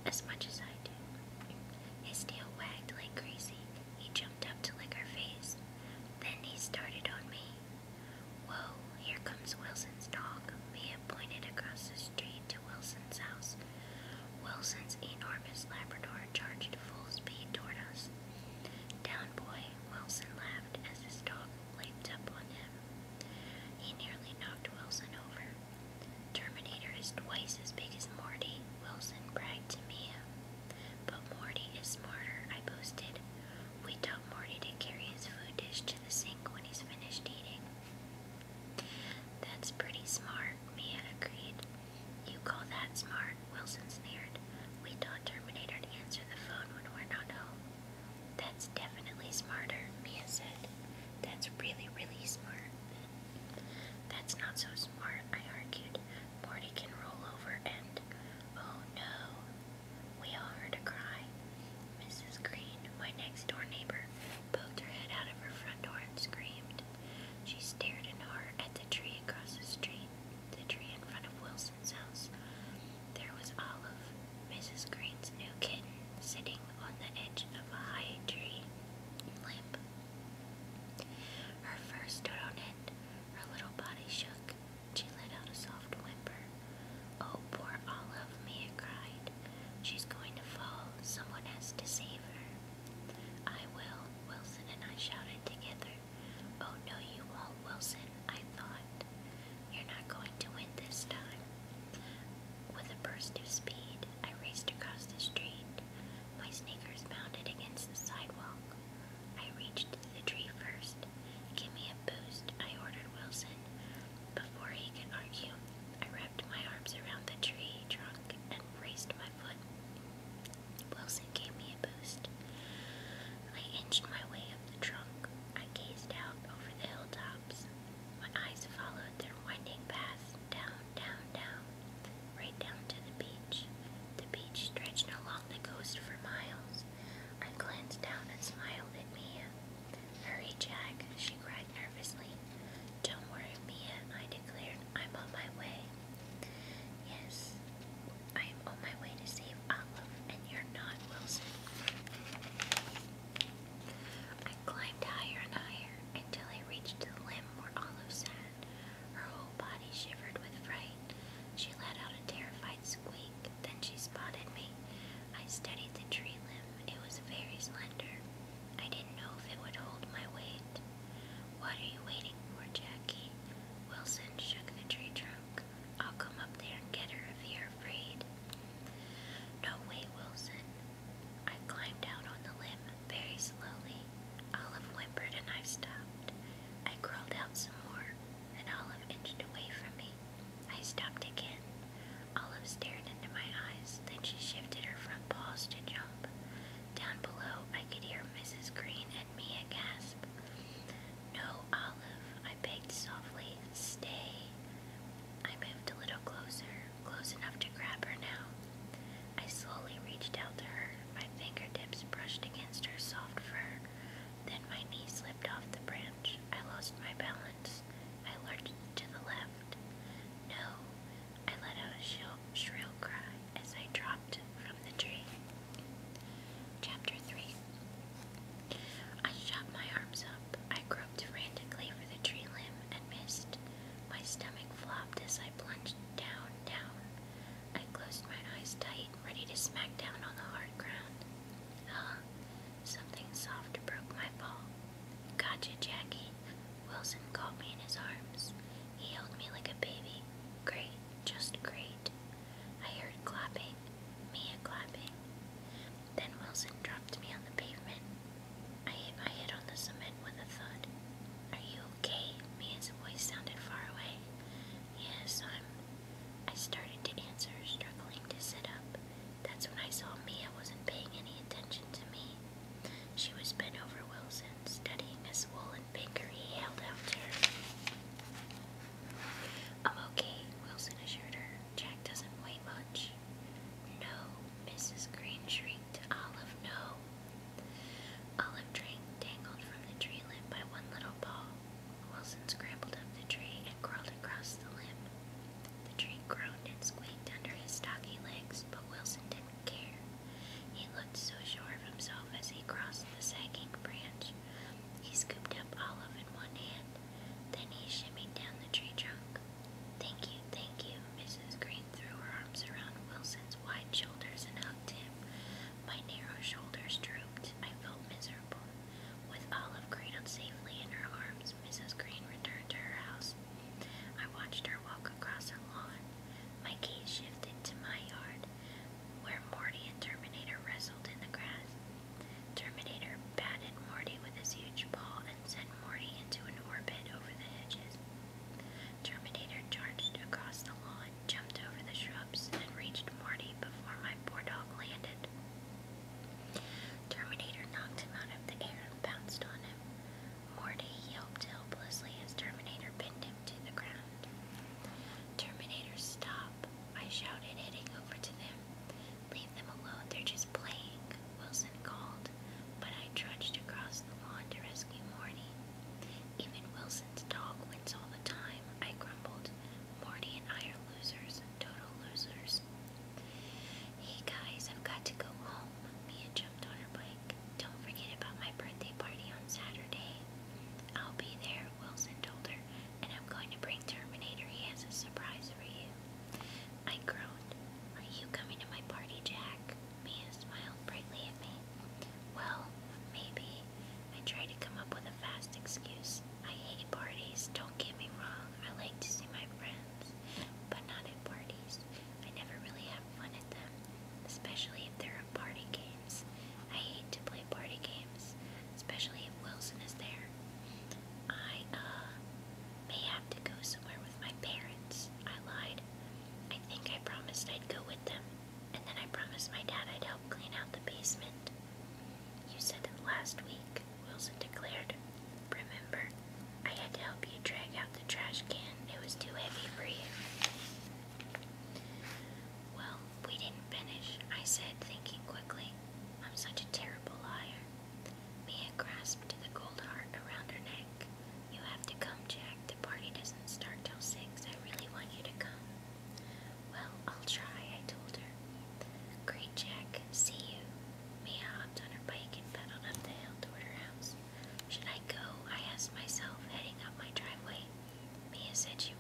as much as I do. His tail wagged like crazy. He jumped up to lick her face. Then he started on me. Whoa, here comes Wilson's dog. Mia pointed across the street to Wilson's house. Wilson's enormous Labrador charged full speed toward us. Down, boy, Wilson laughed as his dog leaped up on him. He nearly knocked Wilson over. Terminator is twice as big as Morty, Wilson bragged to Mia. But Morty is smarter, I boasted. We taught Morty to carry his food dish to the sink when he's finished eating. That's pretty smart, Mia agreed. You call that smart? Wilson sneered. We taught Terminator to answer the phone when we're not home. That's definitely smarter, Mia said. That's really, really smart. That's not so smart, I argued. Morty can roll over and... Oh no. We all heard a cry. Mrs. Green, my next-door neighbor, poked her head out of her front door and screamed. She stared in horror at the tree across the street, the tree in front of Wilson's house. There was Olive, Mrs. Green's new kitten, sitting on the edge of a high tree, limp. Her fur stood on end, her little body shook. She let out a soft whimper. Oh, poor Olive, Mia cried. She's going to fall. Someone has to save her. I will, Wilson and I shouted together. Oh, no, you won't, Wilson, I thought. You're not going to win this time. With a burst of speed, I raced across the street. My sneakers pounded against the sidewalk. I reached the tree first. Give me a boost, I ordered Wilson. Before he could argue, I wrapped my arms around the tree trunk and raised my foot. Wilson gave me a boost. I inched my way up the trunk. I gazed out over the hilltops. My eyes followed their winding path down, down, down, right down to the beach. The beach stretched along the coast for miles. I glanced down and smiled at Mia. Hurry, Jack, she cried nervously. Don't worry, Mia, I declared. I'm on my way. Yes, I am on my way to save Olive, and you're not, Wilson. I climbed higher and higher until I reached the limb where Olive sat. Her whole body shivered with fright. She let out a terrified squeak. Then she spotted me. I studied the tree limb. It was very slender. I didn't know if it would hold my weight. What are you waiting for, Jackie? Wilson shook the tree trunk. I'll come up there and get her if you're afraid. No way, Wilson. I climbed out on the limb very slowly. Olive whimpered and I stopped. I crawled out some more, and Olive inched away from me. I stopped again. Olive stared into my eyes, then she shifted her front paws to jump. Down below, I could hear Mrs. Green and Mia gasp. No, Olive, I begged softly. Stay. I moved a little closer, close enough to grab her now. I slowly reached out to her. My fingertips brushed against her soft fur. Then my knee slipped off the branch. I lost my balance. I lurched to the left. No. I let out a shrill cry as I dropped from the tree. Chapter 3. I shot my arms up. I groped frantically for the tree limb and missed. My stomach flopped as I plunged down, down. I closed my eyes tight, ready to smack down on the hard ground. Something soft broke my fall. Gotcha, Jackie. Wilson caught me in his arms. He held me like a baby. Great, just great. I heard clapping, Mia clapping. Then Wilson dropped me on the pavement. I hit my head on the cement with a thud. Are you okay? Mia's voice sounded far away. Yes, I started to answer, struggling to sit up. That's when I saw Mia wasn't paying any attention to me. She was bent over Wilson, studying a swollen finger he held out to her. I'm okay, Wilson assured her. Jack doesn't weigh much. No, Mrs. Green shrieked. Olive, no. especially if there are party games. I hate to play party games, especially if Wilson is there. I, may have to go somewhere with my parents. I lied. I think I promised I'd go with them, and then I promised my dad I'd help clean out the basement. You said it last week, Wilson declared. Remember, I had to help you drag out the trash can. It was too heavy for you. Well, we didn't finish, I said, thinking quickly. I'm such a terrible liar. Mia grasped the gold heart around her neck. You have to come, Jack. The party doesn't start till 6. I really want you to come. Well, I'll try, I told her. Great, Jack. See you. Mia hopped on her bike and pedaled up the hill toward her house. Should I go? I asked myself, heading up my driveway. Mia said she